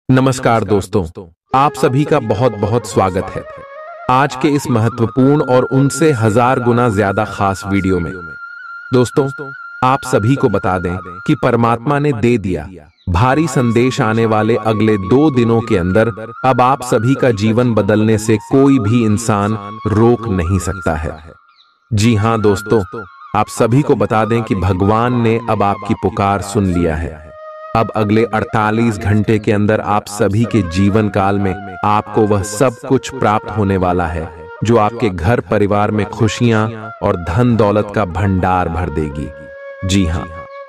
नमस्कार दोस्तों, आप सभी का बहुत बहुत स्वागत है आज के इस महत्वपूर्ण और उनसे हजार गुना ज्यादा खास वीडियो में। दोस्तों, आप सभी को बता दें कि परमात्मा ने दे दिया भारी संदेश आने वाले अगले 2 दिनों के अंदर अब आप सभी का जीवन बदलने से कोई भी इंसान रोक नहीं सकता है। जी हां दोस्तों, आप सभी को बता दें कि भगवान ने अब आपकी पुकार सुन लिया है। अब अगले 48 घंटे के अंदर आप सभी के जीवन काल में आपको वह सब कुछ प्राप्त होने वाला है जो आपके घर परिवार में खुशियां और धन दौलत का भंडार भर देगी। जी हां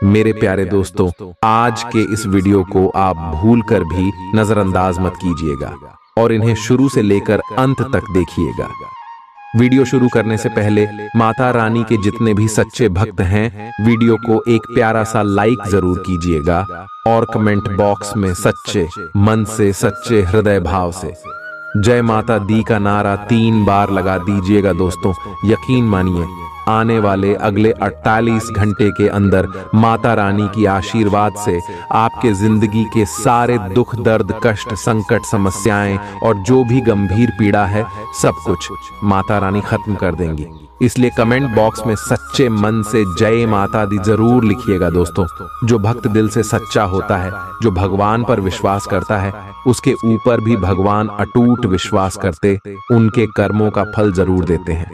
मेरे प्यारे दोस्तों, आज के इस वीडियो को आप भूलकर भी नजरअंदाज मत कीजिएगा और इन्हें शुरू से लेकर अंत तक देखिएगा। वीडियो शुरू करने से पहले माता रानी के जितने भी सच्चे भक्त हैं, वीडियो को एक प्यारा सा लाइक जरूर कीजिएगा और कमेंट बॉक्स में सच्चे मन से, सच्चे हृदय भाव से जय माता दी का नारा 3 बार लगा दीजिएगा। दोस्तों, यकीन मानिए आने वाले अगले 48 घंटे के अंदर माता रानी की आशीर्वाद से आपके जिंदगी के सारे दुख, दर्द, कष्ट, संकट, समस्याएं और जो भी गंभीर पीड़ा है सब कुछ माता रानी खत्म कर देंगी। इसलिए कमेंट बॉक्स में सच्चे मन से जय माता दी जरूर लिखिएगा। दोस्तों, जो भक्त दिल से सच्चा होता है, जो भगवान पर विश्वास करता है, उसके ऊपर भी भगवान अटूट विश्वास करते उनके कर्मों का फल जरूर देते हैं।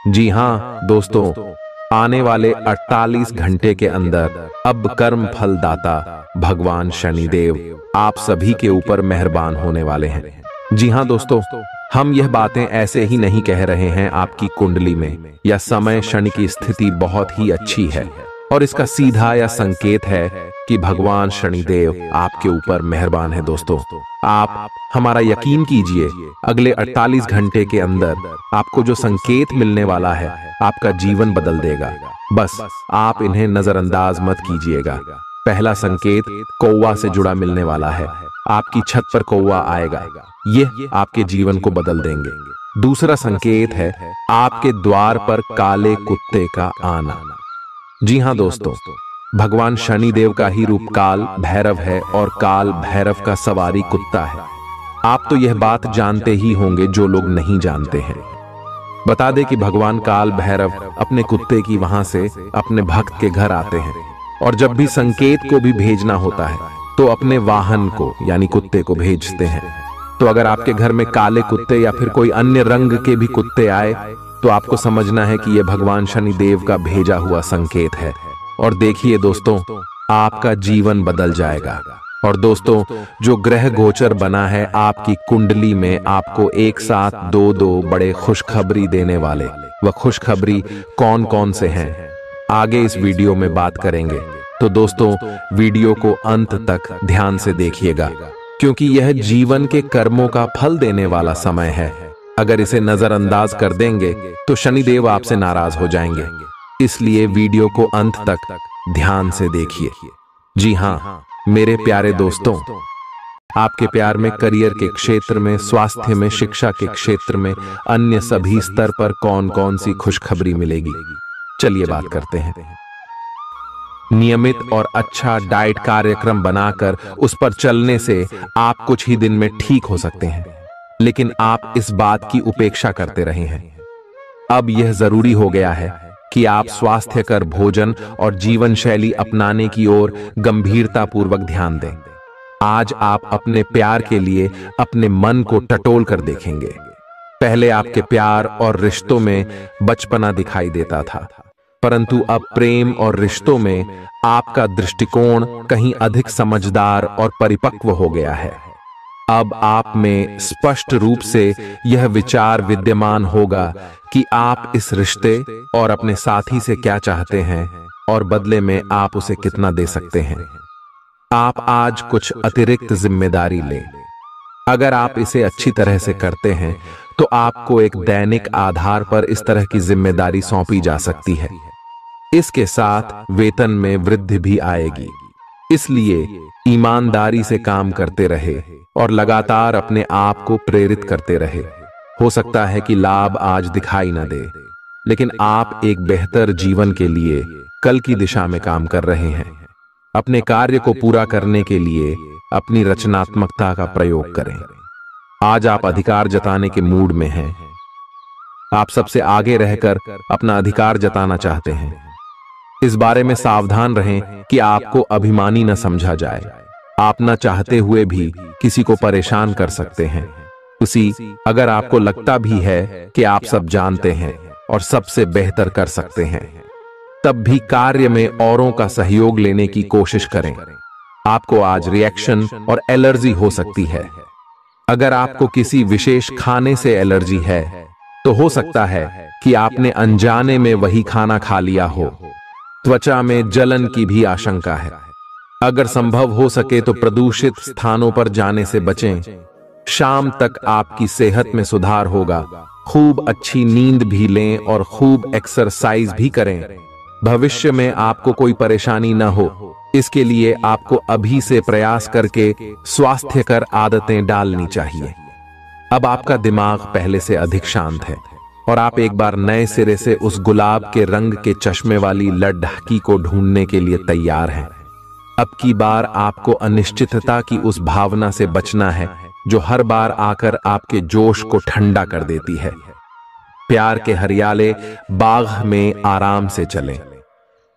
जी हां दोस्तों, आने वाले 48 घंटे के अंदर अब कर्म फल दाता भगवान शनिदेव आप सभी के ऊपर मेहरबान होने वाले हैं। जी हां दोस्तों, हम यह बातें ऐसे ही नहीं कह रहे हैं। आपकी कुंडली में या समय शनि की स्थिति बहुत ही अच्छी है और इसका सीधा या संकेत है कि भगवान शनिदेव आपके ऊपर मेहरबान है। दोस्तों, आप हमारा यकीन कीजिए, अगले 48 घंटे के अंदर आपको जो संकेत मिलने वाला है आपका जीवन बदल देगा। बस आप इन्हें नजरअंदाज मत कीजिएगा। पहला संकेत कौवा से जुड़ा मिलने वाला है। आपकी छत पर कौवा आएगा, यह आपके जीवन को बदल देंगे। दूसरा संकेत है आपके द्वार पर काले कुत्ते का आना। जी हां दोस्तों, भगवान शनिदेव का ही रूप काल भैरव है और काल भैरव का सवारी कुत्ता है। आप तो यह बात जानते ही होंगे जो लोग नहीं जानते हैं। बता दे कि भगवान काल भैरव अपने कुत्ते की वहां से अपने भक्त के घर आते हैं और जब भी संकेत को भी भेजना होता है तो अपने वाहन को यानी कुत्ते को भेजते हैं। तो अगर आपके घर में काले कुत्ते या फिर कोई अन्य रंग के भी कुत्ते आए तो आपको समझना है कि यह भगवान शनिदेव का भेजा हुआ संकेत है। और देखिए दोस्तों, आपका जीवन बदल जाएगा। और दोस्तों, जो ग्रह गोचर बना है आपकी कुंडली में आपको एक साथ 2 बड़े खुशखबरी देने वाले, वह खुशखबरी कौन कौन से हैं आगे इस वीडियो में बात करेंगे। तो दोस्तों, वीडियो को अंत तक ध्यान से देखिएगा क्योंकि यह जीवन के कर्मों का फल देने वाला समय है। अगर इसे नजरअंदाज कर देंगे तो शनिदेव आपसे नाराज हो जाएंगे। इसलिए वीडियो को अंत तक ध्यान से देखिए। जी हां मेरे प्यारे दोस्तों, आपके प्यार में, करियर के क्षेत्र में, स्वास्थ्य में, शिक्षा के क्षेत्र में, अन्य सभी स्तर पर कौन कौन सी खुशखबरी मिलेगी, चलिए बात करते हैं। नियमित और अच्छा डाइट कार्यक्रम बनाकर उस पर चलने से आप कुछ ही दिन में ठीक हो सकते हैं, लेकिन आप इस बात की उपेक्षा करते रहे हैं। अब यह जरूरी हो गया है कि आप स्वास्थ्यकर भोजन और जीवन शैली अपनाने की ओर गंभीरता पूर्वक ध्यान दें। आज आप अपने प्यार के लिए अपने मन को टटोल कर देखेंगे। पहले आपके प्यार और रिश्तों में बचपना दिखाई देता था, परंतु अब प्रेम और रिश्तों में आपका दृष्टिकोण कहीं अधिक समझदार और परिपक्व हो गया है। अब आप में स्पष्ट रूप से यह विचार विद्यमान होगा कि आप इस रिश्ते और अपने साथी से क्या चाहते हैं और बदले में आप उसे कितना दे सकते हैं। आप आज कुछ अतिरिक्त जिम्मेदारी लें। अगर आप इसे अच्छी तरह से करते हैं तो आपको एक दैनिक आधार पर इस तरह की जिम्मेदारी सौंपी जा सकती है। इसके साथ वेतन में वृद्धि भी आएगी। इसलिए ईमानदारी से काम करते रहे और लगातार अपने आप को प्रेरित करते रहे। हो सकता है कि लाभ आज दिखाई न दे, लेकिन आप एक बेहतर जीवन के लिए कल की दिशा में काम कर रहे हैं। अपने कार्य को पूरा करने के लिए अपनी रचनात्मकता का प्रयोग करें। आज आप अधिकार जताने के मूड में हैं। आप सबसे आगे रहकर अपना अधिकार जताना चाहते हैं। इस बारे में सावधान रहें कि आपको अभिमानी न समझा जाए। आप न चाहते हुए भी किसी को परेशान कर सकते हैं। अगर आपको लगता भी है कि आप सब जानते हैं और सबसे बेहतर कर सकते हैं, तब भी कार्य में औरों का सहयोग लेने की कोशिश करें। आपको आज रिएक्शन और एलर्जी हो सकती है। अगर आपको किसी विशेष खाने से एलर्जी है, तो हो सकता है कि आपने अनजाने में वही खाना खा लिया हो। त्वचा में जलन की भी आशंका है। अगर संभव हो सके तो प्रदूषित स्थानों पर जाने से बचें। शाम तक आपकी सेहत में सुधार होगा। खूब अच्छी नींद भी लें और खूब एक्सरसाइज भी करें। भविष्य में आपको कोई परेशानी न हो, इसके लिए आपको अभी से प्रयास करके स्वास्थ्यकर आदतें डालनी चाहिए। अब आपका दिमाग पहले से अधिक शांत है और आप एक बार नए सिरे से उस गुलाब के रंग के चश्मे वाली लड़की को ढूंढने के लिए तैयार हैं। अब की बार आपको अनिश्चितता की उस भावना से बचना है जो हर बार आकर आपके जोश को ठंडा कर देती है। प्यार के हरियाले बाग में आराम से चलें।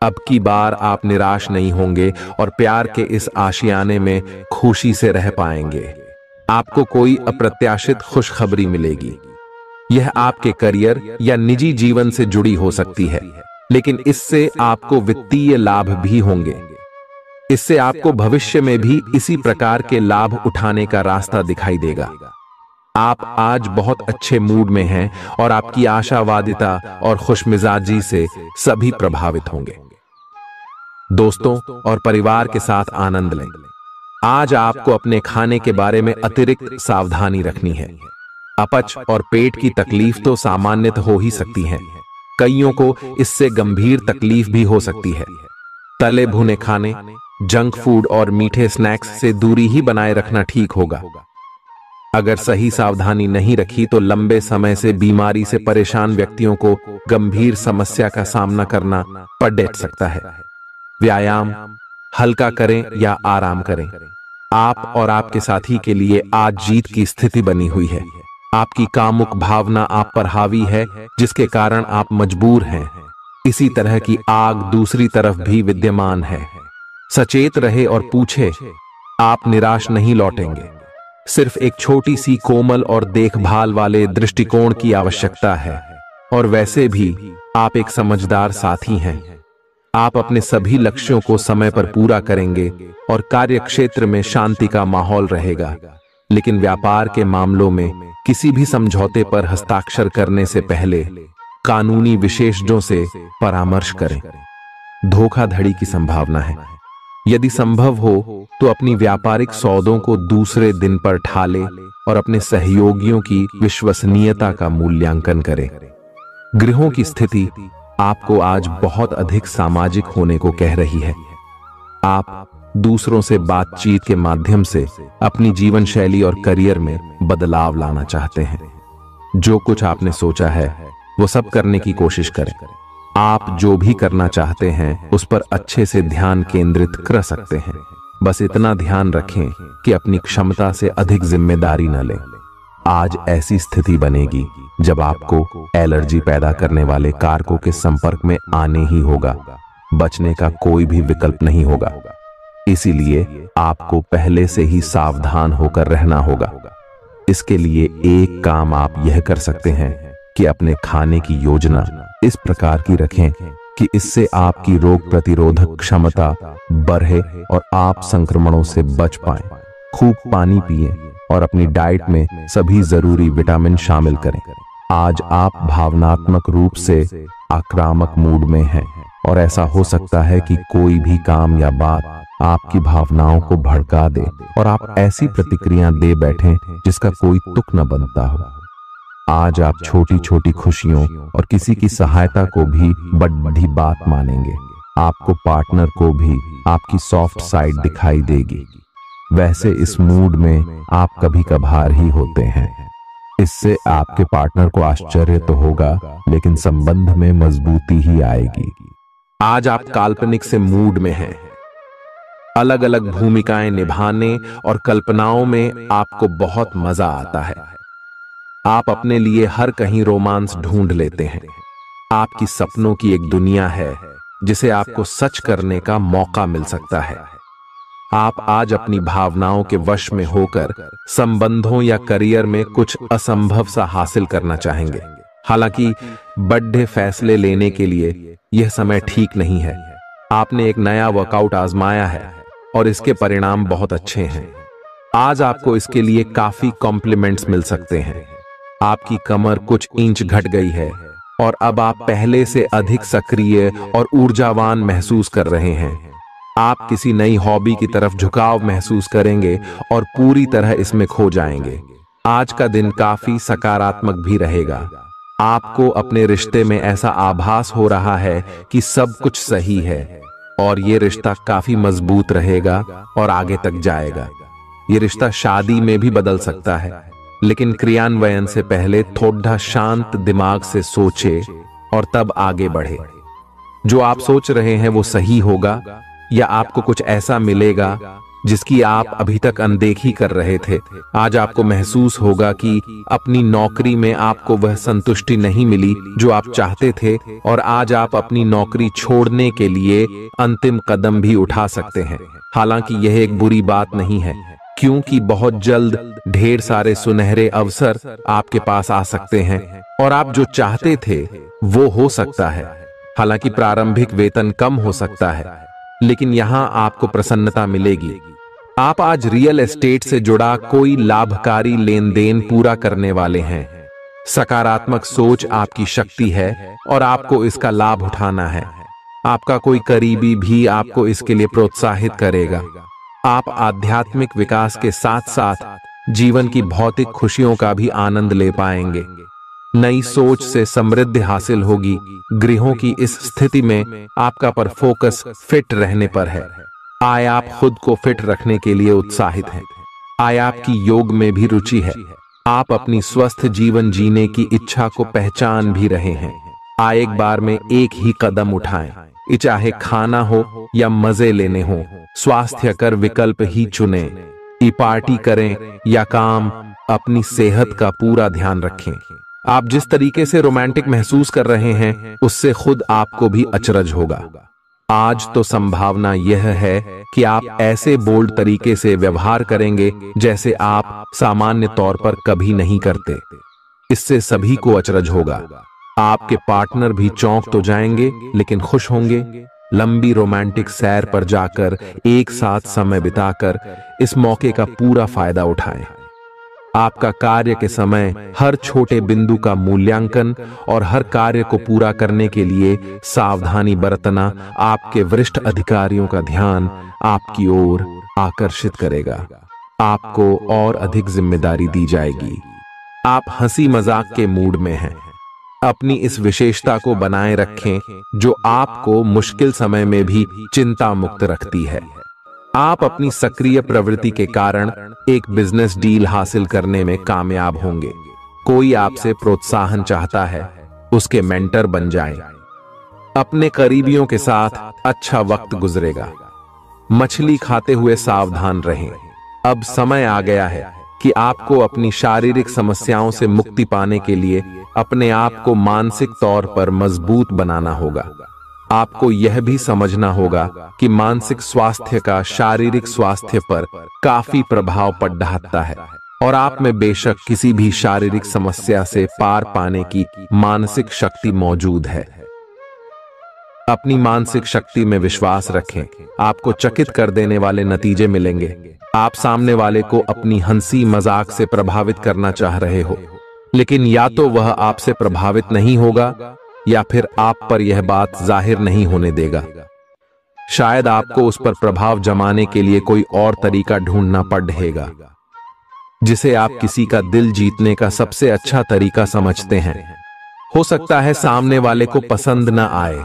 अब की बार आप निराश नहीं होंगे और प्यार के इस आशियाने में खुशी से रह पाएंगे। आपको कोई अप्रत्याशित खुशखबरी मिलेगी। यह आपके करियर या निजी जीवन से जुड़ी हो सकती है, लेकिन इससे आपको वित्तीय लाभ भी होंगे। इससे आपको भविष्य में भी इसी प्रकार के लाभ उठाने का रास्ता दिखाई देगा। आप आज बहुत अच्छे मूड में हैं और आपकी आशावादिता और खुशमिजाजी से सभी प्रभावित होंगे। दोस्तों और परिवार के साथ आनंद लें। आज आपको अपने खाने के बारे में अतिरिक्त सावधानी रखनी है। अपच और पेट की तकलीफ तो सामान्य हो ही सकती है। कईयों को इससे गंभीर तकलीफ भी हो सकती है। तले भुने खाने, जंक फूड और मीठे स्नैक्स से दूरी ही बनाए रखना ठीक होगा। अगर सही सावधानी नहीं रखी तो लंबे समय से बीमारी से परेशान व्यक्तियों को गंभीर समस्या का सामना करना पड़ सकता है। व्यायाम हल्का करें या आराम करें। आप और आपके साथी के लिए आज जीत की स्थिति बनी हुई है। आपकी कामुक भावना आप पर हावी है, जिसके कारण आप मजबूर हैं। इसी तरह की आग दूसरी तरफ भी विद्यमान है। सचेत रहे और पूछे, आप निराश नहीं लौटेंगे। सिर्फ एक छोटी सी कोमल और देखभाल वाले दृष्टिकोण की आवश्यकता है। और वैसे भी आप एक समझदार साथी हैं। आप अपने सभी लक्ष्यों को समय पर पूरा करेंगे और कार्यक्षेत्र में शांति का माहौल रहेगा। लेकिन व्यापार के मामलों में किसी भी समझौते पर हस्ताक्षर करने से पहले कानूनी विशेषज्ञों से परामर्श करें। धोखाधड़ी की संभावना है। यदि संभव हो तो अपनी व्यापारिक सौदों को दूसरे दिन पर ठाले और अपने सहयोगियों की विश्वसनीयता का मूल्यांकन करें। गृहों की स्थिति आपको आज बहुत अधिक सामाजिक होने को कह रही है। आप दूसरों से बातचीत के माध्यम से अपनी जीवन शैली और करियर में बदलाव लाना चाहते हैं। जो कुछ आपने सोचा है वो सब करने की कोशिश करें। आप जो भी करना चाहते हैं उस पर अच्छे से ध्यान केंद्रित कर सकते हैं। बस इतना ध्यान रखें कि अपनी क्षमता से अधिक जिम्मेदारी न लें। आज ऐसी स्थिति बनेगी जब आपको एलर्जी पैदा करने वाले कारकों के संपर्क में आने ही होगा। बचने का कोई भी विकल्प नहीं होगा। इसीलिए आपको पहले से ही सावधान होकर रहना होगा। इसके लिए एक काम आप यह कर सकते हैं कि अपने खाने की योजना इस प्रकार की रखें कि इससे आपकी रोग प्रतिरोधक क्षमता बढ़े और आप संक्रमणों से बच पाएं। खूब पानी पिएं और अपनी डाइट में सभी जरूरी विटामिन शामिल करें। आज आप भावनात्मक रूप से आक्रामक मूड में हैं और ऐसा हो सकता है कि कोई भी काम या बात आपकी भावनाओं को भड़का दे और आप ऐसी प्रतिक्रिया दे बैठें जिसका कोई तुक न बनता हो। आज आप छोटी छोटी खुशियों और किसी की सहायता को भी बड़ी बात मानेंगे। आपको पार्टनर को भी आपकी सॉफ्ट साइड दिखाई देगी। वैसे इस मूड में आप कभी कभार ही होते हैं। इससे आपके पार्टनर को आश्चर्य तो होगा, लेकिन संबंध में मजबूती ही आएगी। आज आप काल्पनिक से मूड में हैं। अलग अलग भूमिकाएं निभाने और कल्पनाओं में आपको बहुत मजा आता है। आप अपने लिए हर कहीं रोमांस ढूंढ लेते हैं। आपकी सपनों की एक दुनिया है जिसे आपको सच करने का मौका मिल सकता है। आप आज अपनी भावनाओं के वश में होकर संबंधों या करियर में कुछ असंभव सा हासिल करना चाहेंगे। हालांकि बड़े फैसले लेने के लिए यह समय ठीक नहीं है। आपने एक नया वर्कआउट आजमाया है और इसके परिणाम बहुत अच्छे हैं। आज आपको इसके लिए काफी कॉम्प्लीमेंट्स मिल सकते हैं। आपकी कमर कुछ इंच घट गई है और अब आप पहले से अधिक सक्रिय और ऊर्जावान महसूस कर रहे हैं। आप किसी नई हॉबी की तरफ झुकाव महसूस करेंगे और पूरी तरह इसमें खो जाएंगे। आज का दिन काफी सकारात्मक भी रहेगा। आपको अपने रिश्ते में ऐसा आभास हो रहा है कि सब कुछ सही है और ये रिश्ता काफी मजबूत रहेगा और आगे तक जाएगा। ये रिश्ता शादी में भी बदल सकता है, लेकिन क्रियान्वयन से पहले थोड़ा शांत दिमाग से सोचे और तब आगे बढ़े। जो आप सोच रहे हैं वो सही होगा या आपको कुछ ऐसा मिलेगा जिसकी आप अभी तक अनदेखी कर रहे थे। आज आपको महसूस होगा कि अपनी नौकरी में आपको वह संतुष्टि नहीं मिली जो आप चाहते थे और आज आप अपनी नौकरी छोड़ने के लिए अंतिम कदम भी उठा सकते हैं। हालांकि यह एक बुरी बात नहीं है, क्योंकि बहुत जल्द ढेर सारे सुनहरे अवसर आपके पास आ सकते हैं और आप जो चाहते थे वो हो सकता है। हालांकि प्रारंभिक वेतन कम हो सकता है, लेकिन यहां आपको प्रसन्नता मिलेगी। आप आज रियल एस्टेट से जुड़ा कोई लाभकारी लेन देन पूरा करने वाले हैं। सकारात्मक सोच आपकी शक्ति है और आपको इसका लाभ उठाना है। आपका कोई करीबी भी आपको इसके लिए प्रोत्साहित करेगा। आप आध्यात्मिक विकास के साथ साथ जीवन की भौतिक खुशियों का भी आनंद ले पाएंगे। नई सोच से समृद्धि हासिल होगी। गृहों की इस स्थिति में आपका पर फोकस फिट रहने पर है। आय आप खुद को फिट रखने के लिए उत्साहित हैं। आय आपकी योग में भी रुचि है। आप अपनी स्वस्थ जीवन जीने की इच्छा को पहचान भी रहे हैं। आय एक बार में एक ही कदम उठाएं, चाहे खाना हो या मजे लेने हो। स्वास्थ्य कर विकल्प ही चुनें। पार्टी करें या काम, अपनी सेहत का पूरा ध्यान रखें। आप जिस तरीके से रोमांटिक महसूस कर रहे हैं उससे खुद आपको भी अचरज होगा। आज तो संभावना यह है कि आप ऐसे बोल्ड तरीके से व्यवहार करेंगे जैसे आप सामान्य तौर पर कभी नहीं करते। इससे सभी को अचरज होगा। आपके पार्टनर भी चौंक तो जाएंगे लेकिन खुश होंगे। लंबी रोमांटिक सैर पर जाकर एक साथ समय बिताकर इस मौके का पूरा फायदा उठाएं। आपका कार्य के समय हर छोटे बिंदु का मूल्यांकन और हर कार्य को पूरा करने के लिए सावधानी बरतना आपके वरिष्ठ अधिकारियों का ध्यान आपकी ओर आकर्षित करेगा। आपको और अधिक जिम्मेदारी दी जाएगी। आप हंसी मजाक के मूड में हैं। अपनी इस विशेषता को बनाए रखें जो आपको मुश्किल समय में भी चिंता मुक्त रखती है। आप अपनी सक्रिय प्रवृत्ति के कारण एक बिजनेस डील हासिल करने में कामयाब होंगे। कोई आपसे प्रोत्साहन चाहता है, उसके मेंटर बन जाएं। अपने करीबियों के साथ अच्छा वक्त गुजरेगा। मछली खाते हुए सावधान रहें। अब समय आ गया है कि आपको अपनी शारीरिक समस्याओं से मुक्ति पाने के लिए अपने आप को मानसिक तौर पर मजबूत बनाना होगा। आपको यह भी समझना होगा कि मानसिक स्वास्थ्य का शारीरिक स्वास्थ्य पर काफी प्रभाव पड़ रहा है और आप में बेशक किसी भी शारीरिक समस्या से पार पाने की मानसिक शक्ति मौजूद है। अपनी मानसिक शक्ति में विश्वास रखें। आपको चकित कर देने वाले नतीजे मिलेंगे। आप सामने वाले को अपनी हंसी मजाक से प्रभावित करना चाह रहे हो, लेकिन या तो वह आपसे प्रभावित नहीं होगा या फिर आप पर यह बात जाहिर नहीं होने देगा। शायद आपको उस पर प्रभाव जमाने के लिए कोई और तरीका ढूंढना पड़ेगा, जिसे आप किसी का दिल जीतने का सबसे अच्छा तरीका समझते हैं। हो सकता है सामने वाले को पसंद न आए,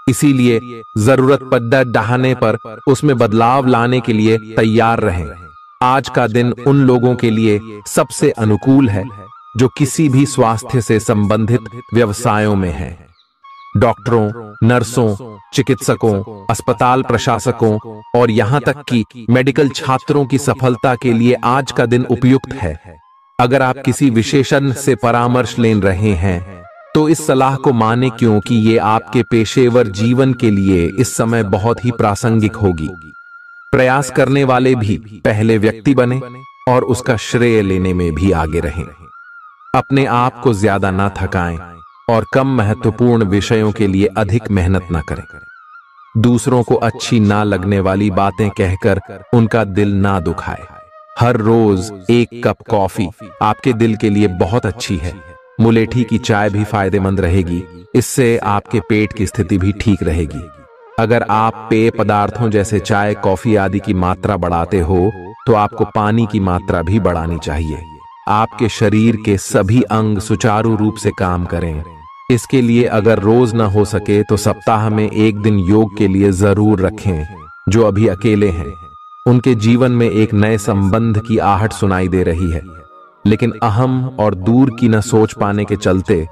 इसीलिए जरूरत पड़ने पर उसमें बदलाव लाने के लिए तैयार रहें। आज का दिन उन लोगों के लिए सबसे अनुकूल है जो किसी भी स्वास्थ्य से संबंधित व्यवसायों में हैं। डॉक्टरों, नर्सों, चिकित्सकों, अस्पताल प्रशासकों और यहाँ तक कि मेडिकल छात्रों की सफलता के लिए आज का दिन उपयुक्त है। अगर आप किसी विशेषज्ञ से परामर्श ले रहे हैं तो इस सलाह को माने, क्योंकि ये आपके पेशेवर जीवन के लिए इस समय बहुत ही प्रासंगिक होगी। प्रयास करने वाले भी पहले व्यक्ति बने और उसका श्रेय लेने में भी आगे रहें। अपने आप को ज्यादा ना थकाएं और कम महत्वपूर्ण विषयों के लिए अधिक मेहनत ना करें। दूसरों को अच्छी ना लगने वाली बातें कहकर उनका दिल ना दुखाए। हर रोज एक कप कॉफी आपके दिल के लिए बहुत अच्छी है। मुलेठी की चाय भी फायदेमंद रहेगी, इससे आपके पेट की स्थिति भी ठीक रहेगी। अगर आप पेय पदार्थों जैसे चाय, कॉफी आदि की मात्रा बढ़ाते हो तो आपको पानी की मात्रा भी बढ़ानी चाहिए। आपके शरीर के सभी अंग सुचारू रूप से काम करें। इसके लिए अगर रोज न हो सके तो सप्ताह में एक दिन योग के लिए जरूर रखें। जो अभी अकेले हैं उनके जीवन में एक नए संबंध की आहट सुनाई दे रही है, लेकिन अहम और दूर की न सोच पाने के चलते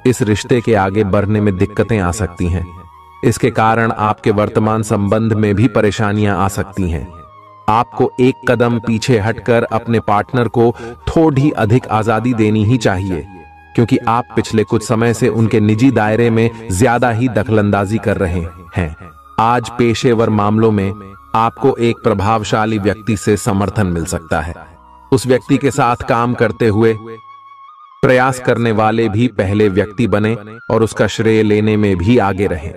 इस रिश्ते के आगे बढ़ने में दिक्कतें आ सकती हैं। इसके कारण आपके वर्तमान संबंध में भी परेशानियां आ सकती हैं। आपको एक कदम पीछे हटकर अपने पार्टनर को थोड़ी अधिक आजादी देनी ही चाहिए, क्योंकि आप पिछले कुछ समय से उनके निजी दायरे में ज्यादा ही दखलंदाजी कर रहे हैं। आज पेशेवर मामलों में आपको एक प्रभावशाली व्यक्ति से समर्थन मिल सकता है। उस व्यक्ति के साथ काम करते हुए प्रयास करने वाले भी पहले व्यक्ति बने और उसका श्रेय लेने में भी आगे रहें।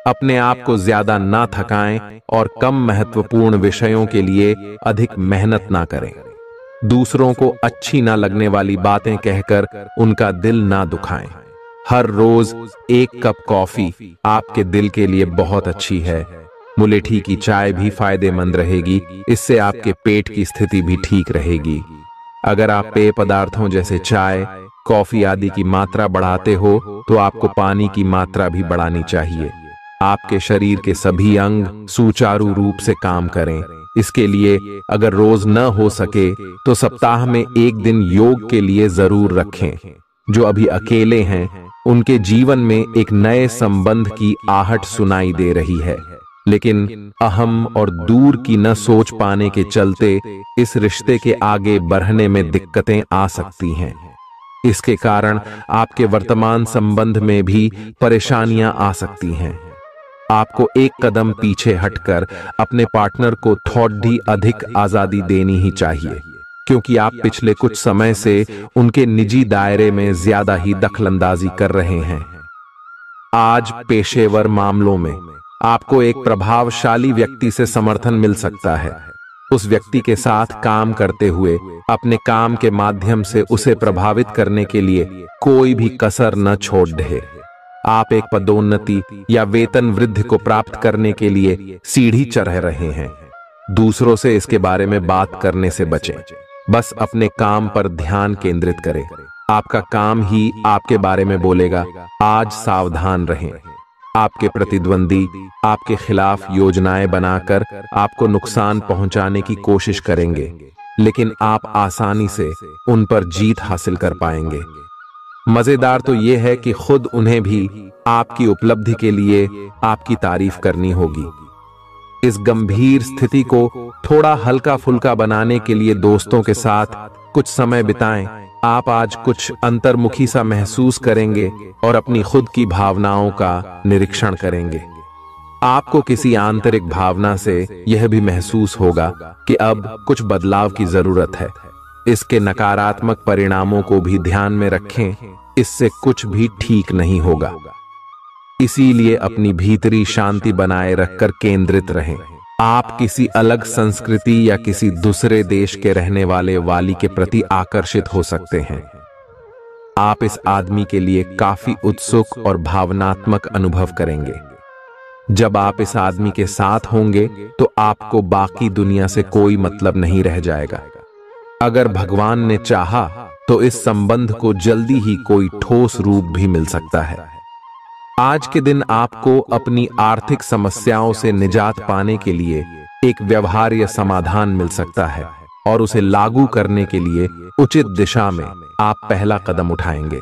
अपने आप को ज्यादा ना थकाएं और कम महत्वपूर्ण विषयों के लिए अधिक मेहनत ना करें। दूसरों को अच्छी ना लगने वाली बातें कहकर उनका दिल ना दुखाएं। हर रोज एक कप कॉफी आपके दिल के लिए बहुत अच्छी है। मुलेठी की चाय भी फायदेमंद रहेगी, इससे आपके पेट की स्थिति भी ठीक रहेगी। अगर आप पेय पदार्थों जैसे चाय, कॉफी आदि की मात्रा बढ़ाते हो तो आपको पानी की मात्रा भी बढ़ानी चाहिए। आपके शरीर के सभी अंग सुचारू रूप से काम करें। इसके लिए अगर रोज न हो सके तो सप्ताह में एक दिन योग के लिए जरूर रखें। जो अभी अकेले हैं उनके जीवन में एक नए संबंध की आहट सुनाई दे रही है, लेकिन अहम और दूर की न सोच पाने के चलते इस रिश्ते के आगे बढ़ने में दिक्कतें आ सकती हैं। इसके कारण आपके वर्तमान संबंध में भी परेशानियां आ सकती हैं। आपको एक कदम पीछे हटकर अपने पार्टनर को थोड़ी अधिक आजादी देनी ही चाहिए, क्योंकि आप पिछले कुछ समय से उनके निजी दायरे में ज्यादा ही दखलंदाजी कर रहे हैं। आज पेशेवर मामलों में आपको एक प्रभावशाली व्यक्ति से समर्थन मिल सकता है। उस व्यक्ति के साथ काम करते हुए अपने काम के माध्यम से उसे प्रभावित करने के लिए कोई भी कसर न छोड़ दे। आप एक पदोन्नति या वेतन वृद्धि को प्राप्त करने के लिए सीढ़ी चढ़ रहे हैं। दूसरों से इसके बारे में बात करने से बचें। बस अपने काम पर ध्यान केंद्रित करें। आपका काम ही आपके बारे में बोलेगा। आज सावधान रहें। आपके प्रतिद्वंदी आपके खिलाफ योजनाएं बनाकर आपको नुकसान पहुंचाने की कोशिश करेंगे, लेकिन आप आसानी से उन पर जीत हासिल कर पाएंगे। मजेदार तो यह है कि खुद उन्हें भी आपकी उपलब्धि के लिए आपकी तारीफ करनी होगी। इस गंभीर स्थिति को थोड़ा हल्का फुल्का बनाने के लिए दोस्तों के साथ कुछ समय बिताएं। आप आज कुछ अंतर्मुखी सा महसूस करेंगे और अपनी खुद की भावनाओं का निरीक्षण करेंगे। आपको किसी आंतरिक भावना से यह भी महसूस होगा कि अब कुछ बदलाव की जरूरत है। इसके नकारात्मक परिणामों को भी ध्यान में रखें, इससे कुछ भी ठीक नहीं होगा। इसीलिए अपनी भीतरी शांति बनाए रखकर केंद्रित रहें। आप किसी अलग संस्कृति या किसी दूसरे देश के रहने वाले वाली के प्रति आकर्षित हो सकते हैं। आप इस आदमी के लिए काफी उत्सुक और भावनात्मक अनुभव करेंगे। जब आप इस आदमी के साथ होंगे तो आपको बाकी दुनिया से कोई मतलब नहीं रह जाएगा। अगर भगवान ने चाहा तो इस संबंध को जल्दी ही कोई ठोस रूप भी मिल सकता है। आज के दिन आपको अपनी आर्थिक समस्याओं से निजात पाने के लिए एक व्यवहार्य समाधान मिल सकता है और उसे लागू करने के लिए उचित दिशा में आप पहला कदम उठाएंगे।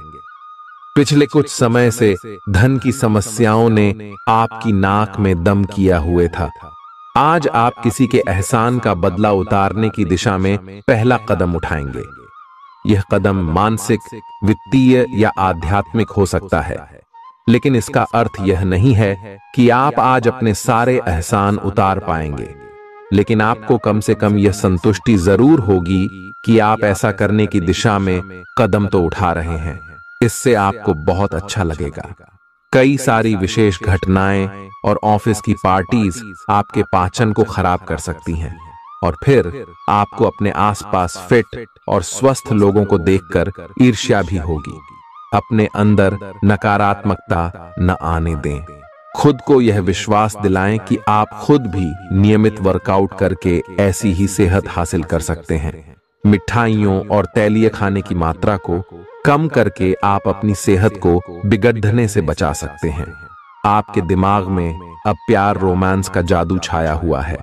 पिछले कुछ समय से धन की समस्याओं ने आपकी नाक में दम किया हुए था। आज आप किसी के एहसान का बदला उतारने की दिशा में पहला कदम उठाएंगे। यह कदम मानसिक, वित्तीय या आध्यात्मिक हो सकता है, लेकिन इसका अर्थ यह नहीं है कि आप आज अपने सारे एहसान उतार पाएंगे। लेकिन आपको कम से कम यह संतुष्टि जरूर होगी कि आप ऐसा करने की दिशा में कदम तो उठा रहे हैं। इससे आपको बहुत अच्छा लगेगा। कई सारी विशेष घटनाएं और ऑफिस की पार्टीज आपके पाचन को खराब कर सकती हैं, और फिर आपको अपने आसपास फिट और स्वस्थ लोगों को देखकर ईर्ष्या भी होगी। अपने अंदर नकारात्मकता न आने दें। खुद को यह विश्वास दिलाएं कि आप खुद भी नियमित वर्कआउट करके ऐसी ही सेहत हासिल कर सकते हैं। मिठाइयों और तैलीय खाने की मात्रा को कम करके आप अपनी सेहत को बिगड़ने से बचा सकते हैं। आपके दिमाग में अब प्यार रोमांस का जादू छाया हुआ है,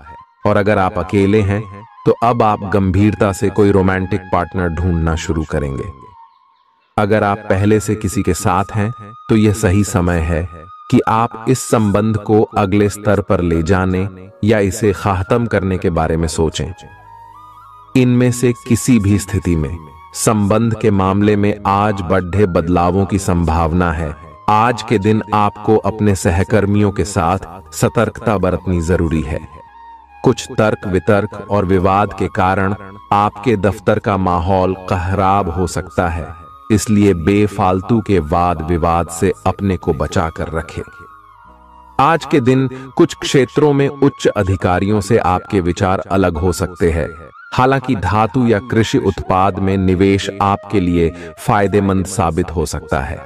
और अगर आप अकेले हैं तो अब आप गंभीरता से कोई रोमांटिक पार्टनर ढूंढना शुरू करेंगे। अगर आप पहले से किसी के साथ हैं तो यह सही समय है कि आप इस संबंध को अगले स्तर पर ले जाने या इसे खत्म करने के बारे में सोचें। इनमें से किसी भी स्थिति में संबंध के मामले में आज बड़े बदलावों की संभावना है। आज के दिन आपको अपने सहकर्मियों के साथ सतर्कता बरतनी जरूरी है। कुछ तर्क वितर्क और विवाद के कारण आपके दफ्तर का माहौल खराब हो सकता है, इसलिए बेफालतू के वाद विवाद से अपने को बचा कर रखें। आज के दिन कुछ क्षेत्रों में उच्च अधिकारियों से आपके विचार अलग हो सकते हैं। हालांकि धातु या कृषि उत्पाद में निवेश आपके लिए फायदेमंद साबित हो सकता है।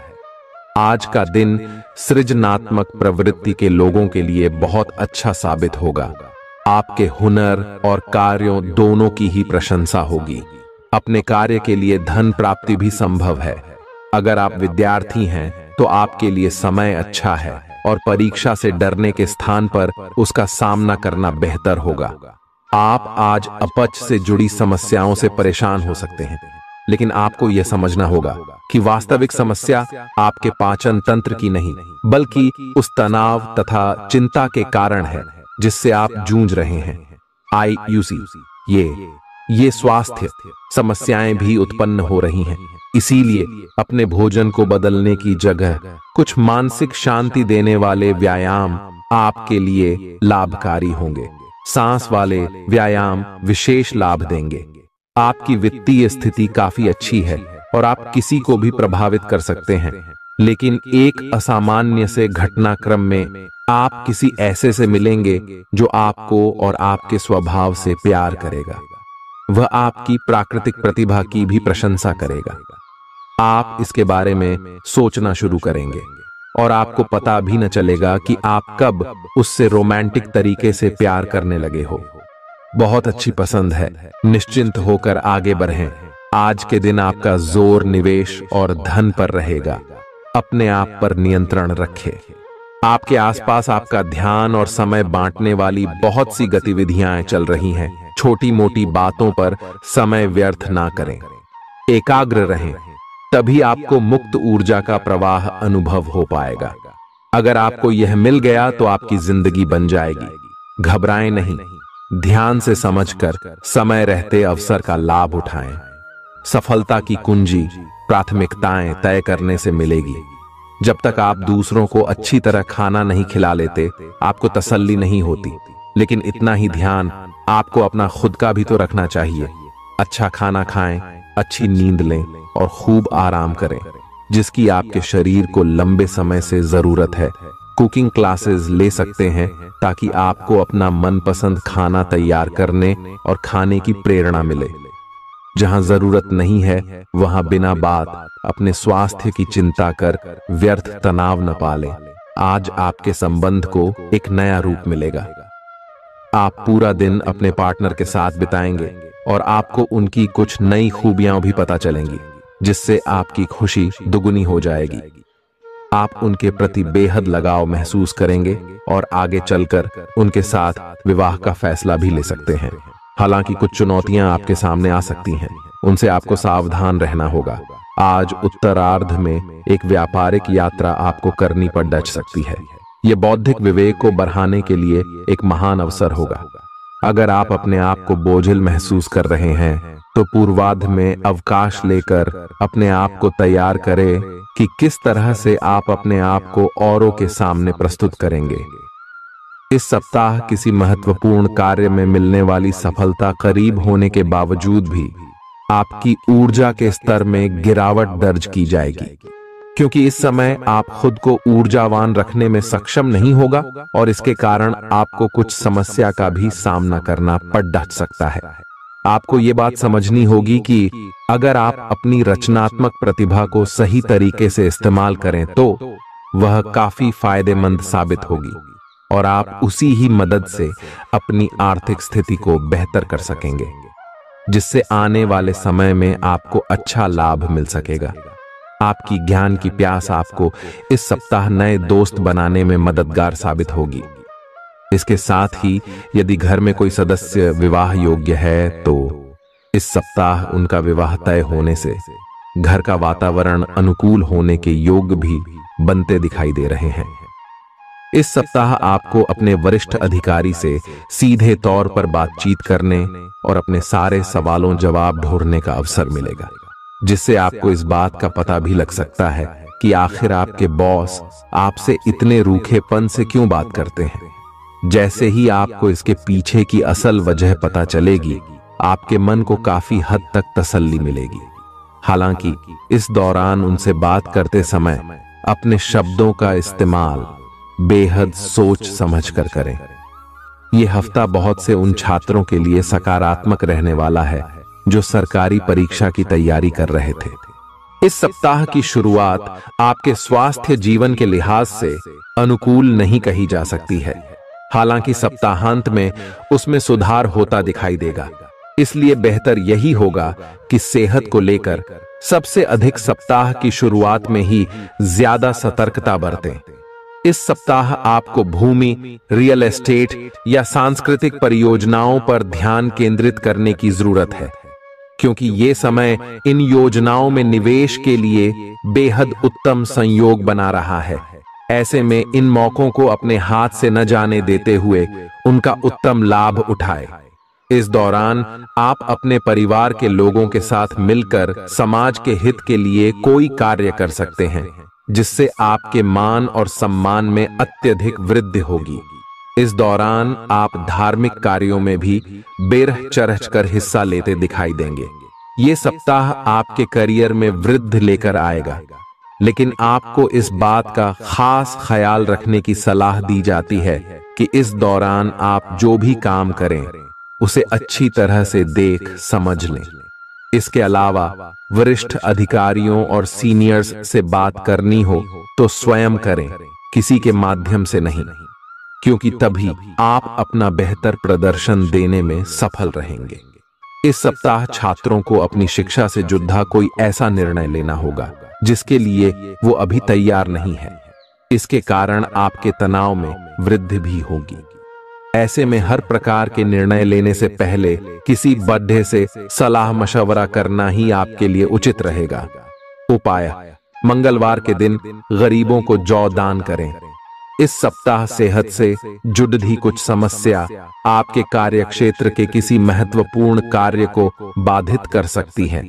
आज का दिन सृजनात्मक प्रवृत्ति के लोगों के लिए बहुत अच्छा साबित होगा। आपके हुनर और कार्यों दोनों की ही प्रशंसा होगी। अपने कार्य के लिए धन प्राप्ति भी संभव है। अगर आप विद्यार्थी हैं तो आपके लिए समय अच्छा है, और परीक्षा से डरने के स्थान पर उसका सामना करना बेहतर होगा। आप आज अपच से जुड़ी समस्याओं से परेशान हो सकते हैं, लेकिन आपको यह समझना होगा कि वास्तविक समस्या आपके पाचन तंत्र की नहीं, बल्कि उस तनाव तथा चिंता के कारण है जिससे आप जूझ रहे हैं। आईयूसी ये स्वास्थ्य समस्याएं भी उत्पन्न हो रही हैं। इसीलिए अपने भोजन को बदलने की जगह कुछ मानसिक शांति देने वाले व्यायाम आपके लिए लाभकारी होंगे। सांस वाले व्यायाम विशेष लाभ देंगे। आपकी वित्तीय स्थिति काफी अच्छी है और आप किसी को भी प्रभावित कर सकते हैं, लेकिन एक असामान्य से घटनाक्रम में आप किसी ऐसे से मिलेंगे जो आपको और आपके स्वभाव से प्यार करेगा। वह आपकी प्राकृतिक प्रतिभा की भी प्रशंसा करेगा। आप इसके बारे में सोचना शुरू करेंगे और आपको पता भी न चलेगा कि आप कब उससे रोमांटिक तरीके से प्यार करने लगे हो। बहुत अच्छी पसंद है। निश्चिंत होकर आगे बढ़ें। आज के दिन आपका जोर निवेश और धन पर रहेगा। अपने आप पर नियंत्रण रखें। आपके आसपास आपका ध्यान और समय बांटने वाली बहुत सी गतिविधियां चल रही हैं। छोटी मोटी बातों पर समय व्यर्थ ना करें। एकाग्र रहें, तभी आपको मुक्त ऊर्जा का प्रवाह अनुभव हो पाएगा। अगर आपको यह मिल गया तो आपकी जिंदगी बन जाएगी। घबराएं नहीं, ध्यान से समझकर समय रहते अवसर का लाभ उठाएं। सफलता की कुंजी प्राथमिकताएं तय करने से मिलेगी। जब तक आप दूसरों को अच्छी तरह खाना नहीं खिला लेते, आपको तसल्ली नहीं होती। लेकिन इतना ही ध्यान आपको अपना खुद का भी तो रखना चाहिए। अच्छा खाना खाएं, अच्छी नींद लें और खूब आराम करें, जिसकी आपके शरीर को लंबे समय से जरूरत है। कुकिंग क्लासेस ले सकते हैं ताकि आपको अपना मनपसंद खाना तैयार करने और खाने की प्रेरणा मिले। जहां जरूरत नहीं है वहां बिना बात अपने स्वास्थ्य की चिंता कर व्यर्थ तनाव न पालें। आज आपके संबंध को एक नया रूप मिलेगा। आप पूरा दिन अपने पार्टनर के साथ बिताएंगे और आपको उनकी कुछ नई खूबियां भी पता चलेंगी, जिससे आपकी खुशी दुगुनी हो जाएगी। आप उनके प्रति बेहद लगाव महसूस करेंगे और आगे चलकर उनके साथ विवाह का फैसला भी ले सकते हैं। हालांकि कुछ चुनौतियां आपके सामने आ सकती हैं, उनसे आपको सावधान रहना होगा। आज उत्तरार्ध में एक व्यापारिक यात्रा आपको करनी पड़ डच सकती है। ये बौद्धिक विवेक को बढ़ाने के लिए एक महान अवसर होगा। अगर आप अपने आप को बोझिल महसूस कर रहे हैं तो पूर्वार्ध में अवकाश लेकर अपने आप को तैयार करें कि किस तरह से आप अपने आप को औरों के सामने प्रस्तुत करेंगे। इस सप्ताह किसी महत्वपूर्ण कार्य में मिलने वाली सफलता करीब होने के बावजूद भी आपकी ऊर्जा के स्तर में गिरावट दर्ज की जाएगी, क्योंकि इस समय आप खुद को ऊर्जावान रखने में सक्षम नहीं होगा और इसके कारण आपको कुछ समस्या का भी सामना करना पड़ सकता है। आपको ये बात समझनी होगी कि अगर आप अपनी रचनात्मक प्रतिभा को सही तरीके से इस्तेमाल करें तो वह काफी फायदेमंद साबित होगी और आप उसी ही मदद से अपनी आर्थिक स्थिति को बेहतर कर सकेंगे, जिससे आने वाले समय में आपको अच्छा लाभ मिल सकेगा। आपकी ज्ञान की प्यास आपको इस सप्ताह नए दोस्त बनाने में मददगार साबित होगी। इसके साथ ही यदि घर में कोई सदस्य विवाह योग्य है तो इस सप्ताह उनका विवाह तय होने से घर का वातावरण अनुकूल होने के योग भी बनते दिखाई दे रहे हैं। इस सप्ताह आपको अपने वरिष्ठ अधिकारी से सीधे तौर पर बातचीत करने और अपने सारे सवालों जवाब ढूंढने का अवसर मिलेगा, जिससे आपको इस बात का पता भी लग सकता है कि आखिर आपके बॉस आपसे इतने रूखेपन से क्यों बात करते हैं। जैसे ही आपको इसके पीछे की असल वजह पता चलेगी, आपके मन को काफी हद तक तसल्ली मिलेगी। हालांकि इस दौरान उनसे बात करते समय अपने शब्दों का इस्तेमाल बेहद सोच समझ कर करें। यह हफ्ता बहुत से उन छात्रों के लिए सकारात्मक रहने वाला है जो सरकारी परीक्षा की तैयारी कर रहे थे। इस सप्ताह की शुरुआत आपके स्वास्थ्य जीवन के लिहाज से अनुकूल नहीं कही जा सकती है। हालांकि सप्ताहांत में उसमें सुधार होता दिखाई देगा, इसलिए बेहतर यही होगा कि सेहत को लेकर सबसे अधिक सप्ताह की शुरुआत में ही ज्यादा सतर्कता बरतें। इस सप्ताह आपको भूमि, रियल एस्टेट या सांस्कृतिक परियोजनाओं पर ध्यान केंद्रित करने की जरूरत है, क्योंकि ये समय इन योजनाओं में निवेश के लिए बेहद उत्तम संयोग बना रहा है। ऐसे में इन मौकों को अपने हाथ से न जाने देते हुए उनका उत्तम लाभ उठाएं। इस दौरान आप अपने परिवार के लोगों के साथ मिलकर समाज के हित के लिए कोई कार्य कर सकते हैं, जिससे आपके मान और सम्मान में अत्यधिक वृद्धि होगी। इस दौरान आप धार्मिक कार्यों में भी बेरह चरह कर हिस्सा लेते दिखाई देंगे। ये सप्ताह आपके करियर में वृद्धि लेकर आएगा, लेकिन आपको इस बात का खास ख्याल रखने की सलाह दी जाती है कि इस दौरान आप जो भी काम करें उसे अच्छी तरह से देख समझ लें। इसके अलावा वरिष्ठ अधिकारियों और सीनियर्स से बात करनी हो तो स्वयं करें, किसी के माध्यम से नहीं, क्योंकि तभी आप अपना बेहतर प्रदर्शन देने में सफल रहेंगे। इस सप्ताह छात्रों को अपनी शिक्षा से जुड़ा कोई ऐसा निर्णय लेना होगा जिसके लिए वो अभी तैयार नहीं है। इसके कारण आपके तनाव में वृद्धि भी होगी। ऐसे में हर प्रकार के निर्णय लेने से पहले किसी बड़े से सलाह मशवरा करना ही आपके लिए उचित रहेगा। उपाय: मंगलवार के दिन गरीबों को जौ दान करें। इस सप्ताह सेहत से जुड़ी कुछ समस्या आपके कार्यक्षेत्र के किसी महत्वपूर्ण कार्य को बाधित कर सकती है,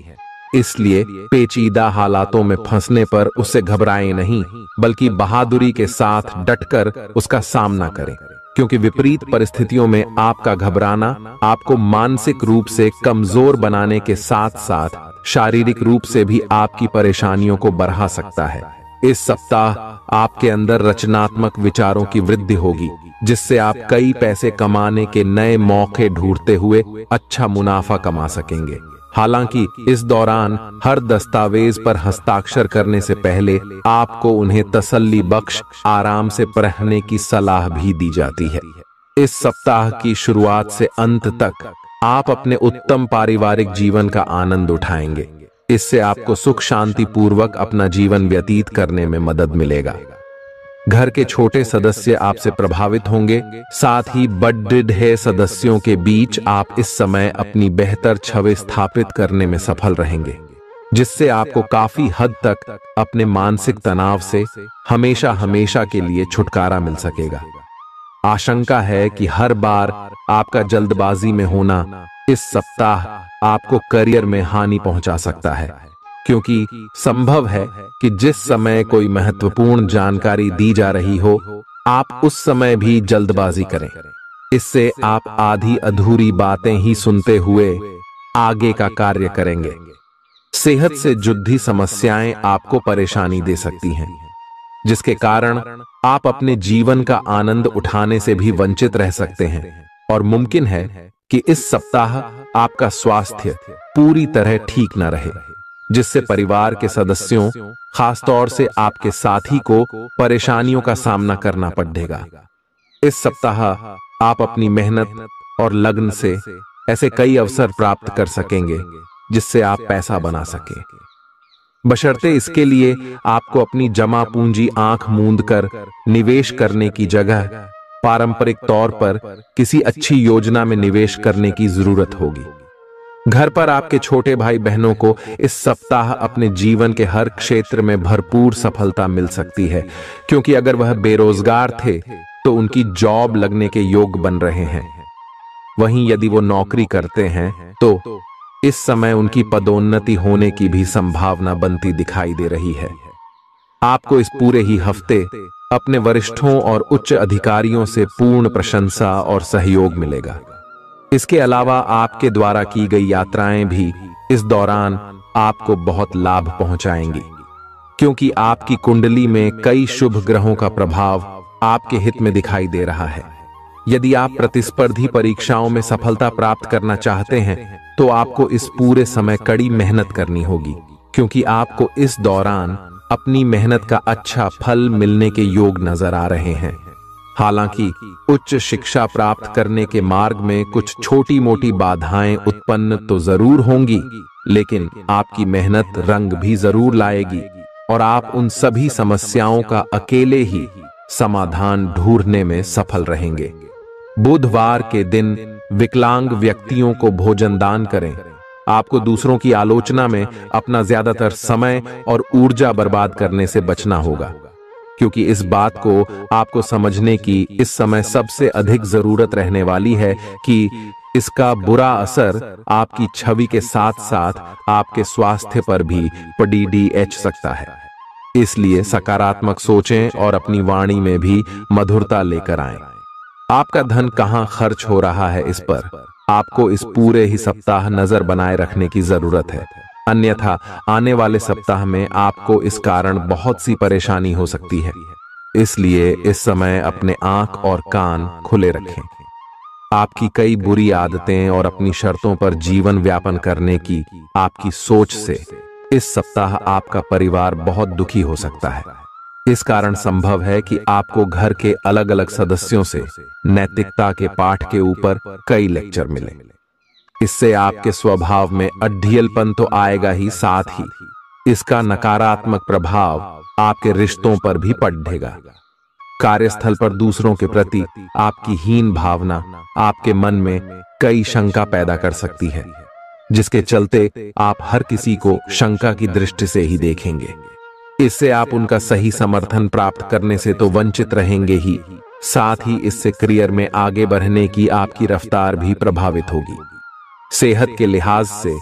इसलिए पेचीदा हालातों में फंसने पर उससे घबराएं नहीं, बल्कि बहादुरी के साथ डटकर उसका सामना करें, क्योंकि विपरीत परिस्थितियों में आपका घबराना आपको मानसिक रूप से कमजोर बनाने के साथ साथ शारीरिक रूप से भी आपकी परेशानियों को बढ़ा सकता है। इस सप्ताह आपके अंदर रचनात्मक विचारों की वृद्धि होगी, जिससे आप कई पैसे कमाने के नए मौके ढूंढते हुए अच्छा मुनाफा कमा सकेंगे। हालांकि इस दौरान हर दस्तावेज पर हस्ताक्षर करने से पहले आपको उन्हें तसल्ली बख्श आराम से पढ़ने की सलाह भी दी जाती है। इस सप्ताह की शुरुआत से अंत तक आप अपने उत्तम पारिवारिक जीवन का आनंद उठाएंगे। इससे आपको सुख शांति पूर्वक अपना जीवन व्यतीत करने में मदद मिलेगा। घर के छोटे सदस्य आपसे प्रभावित होंगे, साथ ही बड़े सदस्यों के बीच आप इस समय अपनी बेहतर छवि स्थापित करने में सफल रहेंगे। जिससे आपको काफी हद तक अपने मानसिक तनाव से हमेशा हमेशा के लिए छुटकारा मिल सकेगा। आशंका है कि हर बार आपका जल्दबाजी में होना इस सप्ताह आपको करियर में हानि पहुंचा सकता है, क्योंकि संभव है कि जिस समय कोई महत्वपूर्ण जानकारी दी जा रही हो, आप उस समय भी जल्दबाजी करें। इससे आप आधी अधूरी बातें ही सुनते हुए आगे का कार्य करेंगे। सेहत से जुड़ी समस्याएं आपको परेशानी दे सकती हैं, जिसके कारण आप अपने जीवन का आनंद उठाने से भी वंचित रह सकते हैं। और मुमकिन है कि इस सप्ताह आपका स्वास्थ्य पूरी तरह ठीक न रहे, जिससे परिवार के सदस्यों, खासतौर से आपके साथी को परेशानियों का सामना करना पड़ेगा। इस सप्ताह आप अपनी मेहनत और लगन से ऐसे कई अवसर प्राप्त कर सकेंगे जिससे आप पैसा बना सकें, बशर्ते इसके लिए आपको अपनी जमा पूंजी आंख मूंद कर निवेश करने की जगह पारंपरिक तौर पर किसी अच्छी योजना में निवेश करने की जरूरत होगी। घर पर आपके छोटे भाई बहनों को इस सप्ताह अपने जीवन के हर क्षेत्र में भरपूर सफलता मिल सकती है, क्योंकि अगर वह बेरोजगार थे तो उनकी जॉब लगने के योग बन रहे हैं। वहीं यदि वो नौकरी करते हैं तो इस समय उनकी पदोन्नति होने की भी संभावना बनती दिखाई दे रही है। आपको इस पूरे ही हफ्ते अपने वरिष्ठों और उच्च अधिकारियों से पूर्ण प्रशंसा और सहयोग मिलेगा। इसके अलावा आपके द्वारा की गई यात्राएं भी इस दौरान आपको बहुत लाभ पहुंचाएंगी, क्योंकि आपकी कुंडली में कई शुभ ग्रहों का प्रभाव आपके हित में दिखाई दे रहा है। यदि आप प्रतिस्पर्धी परीक्षाओं में सफलता प्राप्त करना चाहते हैं तो आपको इस पूरे समय कड़ी मेहनत करनी होगी, क्योंकि आपको इस दौरान अपनी मेहनत का अच्छा फल मिलने के योग नजर आ रहे हैं। हालांकि उच्च शिक्षा प्राप्त करने के मार्ग में कुछ छोटी मोटी बाधाएं उत्पन्न तो जरूर होंगी, लेकिन आपकी मेहनत रंग भी जरूर लाएगी और आप उन सभी समस्याओं का अकेले ही समाधान ढूंढने में सफल रहेंगे। बुधवार के दिन विकलांग व्यक्तियों को भोजन दान करें। आपको दूसरों की आलोचना में अपना ज्यादातर समय और ऊर्जा बर्बाद करने से बचना होगा, क्योंकि इस बात को आपको समझने की इस समय सबसे अधिक जरूरत रहने वाली है कि इसका बुरा असर आपकी छवि के साथ साथ आपके स्वास्थ्य पर भी पड़ सकता है। इसलिए सकारात्मक सोचें और अपनी वाणी में भी मधुरता लेकर आएं। आपका धन कहां खर्च हो रहा है, इस पर आपको इस पूरे ही सप्ताह नजर बनाए रखने की जरूरत है, अन्यथा आने वाले सप्ताह में आपको इस कारण बहुत सी परेशानी हो सकती है। इसलिए इस समय अपने आंख और कान खुले रखें। आपकी कई बुरी आदतें और अपनी शर्तों पर जीवन व्यापन करने की आपकी सोच से इस सप्ताह आपका परिवार बहुत दुखी हो सकता है। इस कारण संभव है कि आपको घर के अलग अलग सदस्यों से नैतिकता के पाठ के ऊपर कई लेक्चर मिले। इससे आपके स्वभाव में अड्ढियलपन तो आएगा ही, साथ ही इसका नकारात्मक प्रभाव आपके रिश्तों पर भी पड़ेगा। कार्यस्थल पर दूसरों के प्रति आपकी हीन भावना आपके मन में कई शंका पैदा कर सकती है, जिसके चलते आप हर किसी को शंका की दृष्टि से ही देखेंगे। इससे आप उनका सही समर्थन प्राप्त करने से तो वंचित रहेंगे ही, साथ ही इससे करियर में आगे बढ़ने की आपकी रफ्तार भी प्रभावित होगी। सेहत के लिहाज से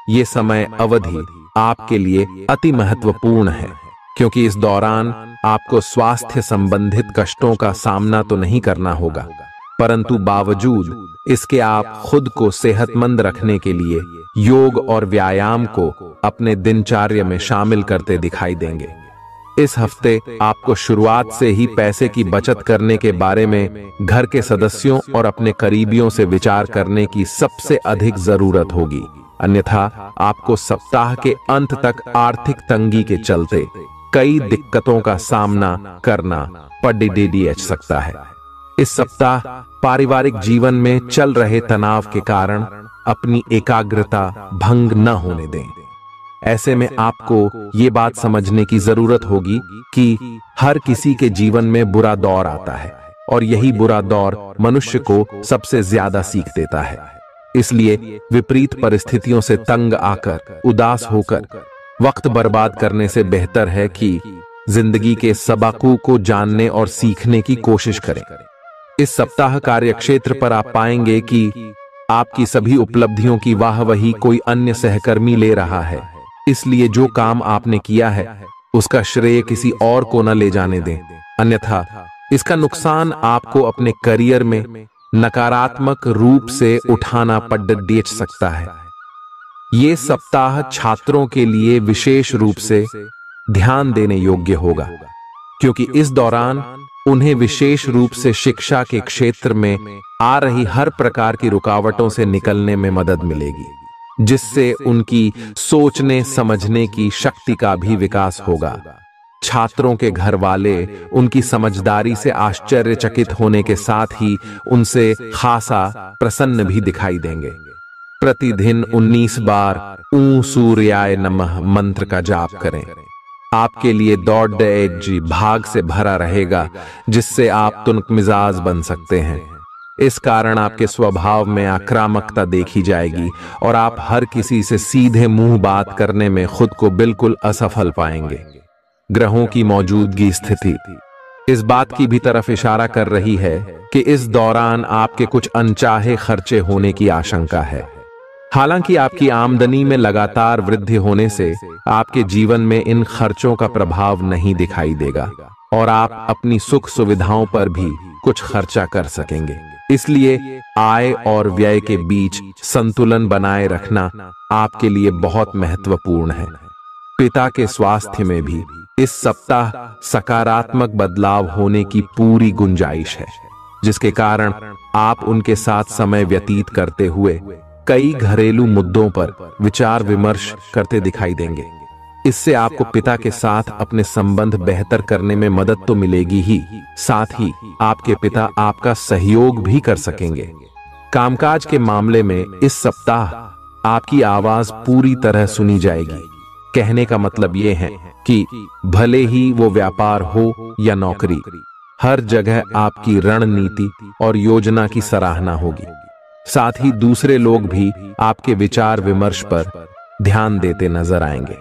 ये समय अवधि आपके लिए अति महत्वपूर्ण है, क्योंकि इस दौरान आपको स्वास्थ्य संबंधित कष्टों का सामना तो नहीं करना होगा, परंतु बावजूद इसके आप खुद को सेहतमंद रखने के लिए योग और व्यायाम को अपने दिनचर्या में शामिल करते दिखाई देंगे। इस हफ्ते आपको शुरुआत से ही पैसे की बचत करने के बारे में घर के सदस्यों और अपने करीबियों से विचार करने की सबसे अधिक जरूरत होगी, अन्यथा आपको सप्ताह के अंत तक आर्थिक तंगी के चलते कई दिक्कतों का सामना करना पड़ सकता है। इस सप्ताह पारिवारिक जीवन में चल रहे तनाव के कारण अपनी एकाग्रता भंग न होने दें। ऐसे में आपको ये बात समझने की जरूरत होगी कि हर किसी के जीवन में बुरा दौर आता है और यही बुरा दौर मनुष्य को सबसे ज्यादा सीख देता है। इसलिए विपरीत परिस्थितियों से तंग आकर, उदास होकर वक्त बर्बाद करने से बेहतर है कि जिंदगी के सबकों को जानने और सीखने की कोशिश करें। इस सप्ताह कार्यक्षेत्र पर आप पाएंगे कि आपकी सभी उपलब्धियों की वाहवाही कोई अन्य सहकर्मी ले रहा है, इसलिए जो काम आपने किया है उसका श्रेय किसी और को न ले जाने दें, अन्यथा इसका नुकसान आपको अपने करियर में नकारात्मक रूप से उठाना पड़ सकता है। ये सप्ताह छात्रों के लिए विशेष रूप से ध्यान देने योग्य होगा, क्योंकि इस दौरान उन्हें विशेष रूप से शिक्षा के क्षेत्र में आ रही हर प्रकार की रुकावटों से निकलने में मदद मिलेगी, जिससे उनकी सोचने समझने की शक्ति का भी विकास होगा। छात्रों के घर वाले उनकी समझदारी से आश्चर्यचकित होने के साथ ही उनसे खासा प्रसन्न भी दिखाई देंगे। प्रतिदिन 19 बार ऊं सूर्याय नमः मंत्र का जाप करें। आपके लिए दौड़ भाग से भरा रहेगा, जिससे आप तुनक मिजाज बन सकते हैं। इस कारण आपके स्वभाव में आक्रामकता देखी जाएगी और आप हर किसी से सीधे मुंह बात करने में खुद को बिल्कुल असफल पाएंगे। ग्रहों की मौजूदगी स्थिति इस बात की भी तरफ इशारा कर रही है कि इस दौरान आपके कुछ अनचाहे खर्चे होने की आशंका है। हालांकि आपकी आमदनी में लगातार वृद्धि होने से आपके जीवन में इन खर्चों का प्रभाव नहीं दिखाई देगा और आप अपनी सुख सुविधाओं पर भी कुछ खर्चा कर सकेंगे। इसलिए आय और व्यय के बीच संतुलन बनाए रखना आपके लिए बहुत महत्वपूर्ण है। पिता के स्वास्थ्य में भी इस सप्ताह सकारात्मक बदलाव होने की पूरी गुंजाइश है, जिसके कारण आप उनके साथ समय व्यतीत करते हुए कई घरेलू मुद्दों पर विचार विमर्श करते दिखाई देंगे। इससे आपको पिता के साथ अपने संबंध बेहतर करने में मदद तो मिलेगी ही, साथ ही आपके पिता आपका सहयोग भी कर सकेंगे। कामकाज के मामले में इस सप्ताह आपकी आवाज पूरी तरह सुनी जाएगी। कहने का मतलब यह है कि भले ही वो व्यापार हो या नौकरी, हर जगह आपकी रणनीति और योजना की सराहना होगी। साथ ही दूसरे लोग भी आपके विचार विमर्श पर ध्यान देते नजर आएंगे।